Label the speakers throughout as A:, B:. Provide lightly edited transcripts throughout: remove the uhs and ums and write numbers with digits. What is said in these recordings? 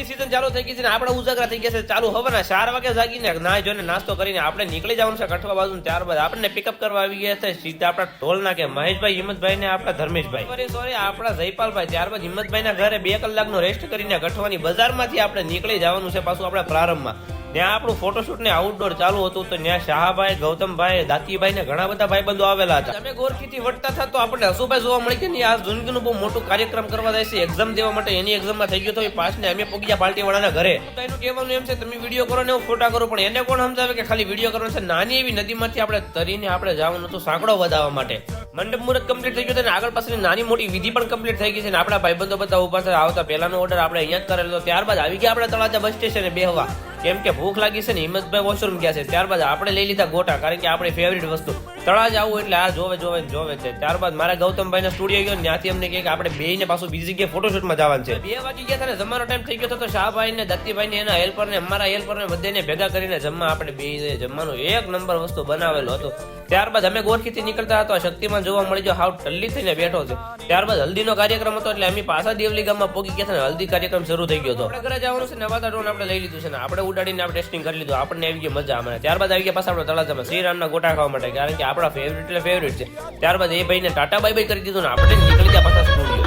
A: ની સીઝન ચાલુ થઈ ગઈ છે ને આપણે ઉજાગરા થઈ ગયા છે ચાલુ હવાના 4 વાગે જાગીને નાહી જોઈને નાસ્તો કરીને આપણે નીકળી જવાનું છે કઠવા બાજુ. ત્યારબાદ આપણને પિકઅપ કરવા આવી ગયા છે સીધા આપણા ટોલ નાકે મહેશભાઈ, હિંમતભાઈ ને આપણા ધર્મેશભાઈ, સોરી આપણા જયપાલભાઈ. ત્યારબાદ હિંમતભાઈ ના ઘરે 2 કલાકનો રેસ્ટ કરીને કઠવાની બજારમાંથી આપણે નીકળી જવાનું છે પાછું આપણે પ્રારંભમાં. ત્યાં આપણું ફોટોશૂટ ને આઉટડોર ચાલુ હતું તો ત્યાં શાહભાઈ, ગૌતમભાઈ, દાતીભાઈ ને ઘણા બધા ભાઈબંધો આવેલા હતા. અમે ગોરખીથી વટતા હતા તો આપણે હસુભાઈ જોવા મળી કે આ જિંદગીનું બહુ મોટું કાર્યક્રમ કરવા જાય છે એક્ઝામ દેવા માટે. એની એક્ઝામમાં થઈ ગયો તો પાસ ને અમે પોગી ગયા પાર્ટી વાળાના ઘરે. એનું કહેવાનું એમ છે તમે વિડીયો કરો ને હું ફોટા કરું, પણ એને કોણ સમજાવે કે ખાલી વિડીયો કરવાનો છે. નાની એવી નદીમાંથી આપણે તરીને આપણે જવાનું હતું સાંકડો વધાવવા માટે. મંડપ મુહૂર્ત કમ્પ્લીટ થઈ ગયો છે અને આગળ પાછળની નાની મોટી વિધિ પણ કમ્પ્લીટ થઈ ગઈ છે. આપણા ભાઈબંધો બધા ઉભા છે. આવતા પહેલાનો ઓર્ડર આપણે અહીંયા જ કરેલો. ત્યારબાદ આવી ગયા આપણે તળાજા બસ સ્ટેશને બેહવા, કેમ કે ભૂખ લાગી છે ને. હિંમતભાઈ વોશરૂમ ગયા છે. ત્યારબાદ આપણે લઈ લીધા ગોટા, કારણ કે આપણી ફેવરિટ વસ્તુ તળાજ આવું એટલે આ જોવે છે. ત્યારબાદ મારા ગૌતમભાઈ ના સ્ટુડિયો ગયો, ત્યાંથી અમને કહે કે આપણે બેયને પાછું બીજી જગ્યાએ ફોટોશૂટમાં જવાનું છે. 2 વાગી ગયા હતા, જમવાનો ટાઈમ થઈ ગયો હતો. શાહભાઈ ને દત્તીભાઈ ને એના હેલ્પર ને અમારા હેલ્પર ને બધાને ભેગા કરીને જમવા આપણે બે જમવાનું એક નંબર વસ્તુ બનાવેલો હતો. ત્યારબાદ અમે ગોરખીથી નીકળતા હતા, શક્તિમાન જોવા મળી જો હાવ ઠલ્લી થઈને બેઠો છે. ત્યારબાદ હલ્દીનો કાર્યક્રમ હતો એટલે અમે પાછા દેવલી ગામમાં પોગી ગયા હતા. હલ્દી કાર્યક્રમ શરૂ થઈ ગયો હતો. આપણે ઘરે જવાનું છે. નવાતા ડ્રોન આપણે લઈ લીધું છે ને આપણે ઉડાડીને આપણે ટેસ્ટિંગ કરી લીધું. આપણને આવી ગઈ મજા. અમે ત્યારબાદ આવી ગયા પાછા આપણે તળાજામાં શ્રીરામના ગોટા ખાવા માટે, કારણ કે આપણા ફેવરિટ એટલે ફેવરિટ છે. ત્યારબાદ એ ભાઈને ટાટા બાય બાય કરી દીધું ને આપણે નીકળી ગયા પાછા સ્ટુડિયો.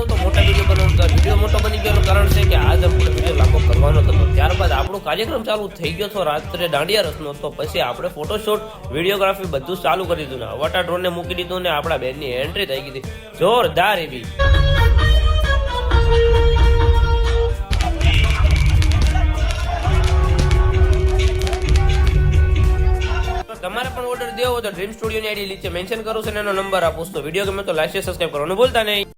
A: તો મોટા વિડીયો બનાવતો વિડીયો મોટો બની ગયો કારણ છે કે આજ આપણે વિડીયો લાંબો કરવાનો હતો. ત્યારબાદ આપણો કાર્યક્રમ ચાલુ થઈ ગયો હતો રાત્રે દાંડિયા રસનો. તો પછી આપણે ફોટોશૂટ, વિડીયોગ્રાફી બધું ચાલુ કરી દીધું ને અવાટા ડ્રોનને મૂકી દીધું ને આપણા બેનની એન્ટ્રી થઈ ગઈ હતી જોરદાર એવી. તમારે પણ ઓર્ડર દેવો તો ડ્રીમ સ્ટુડિયોની આઈડી નીચે મેન્શન કરું છે ને એનો નંબર આપું. તો વિડીયો ગમે તો લાઈક, શેર, સબસ્ક્રાઇબ કરવાનું ભૂલતા નહીં.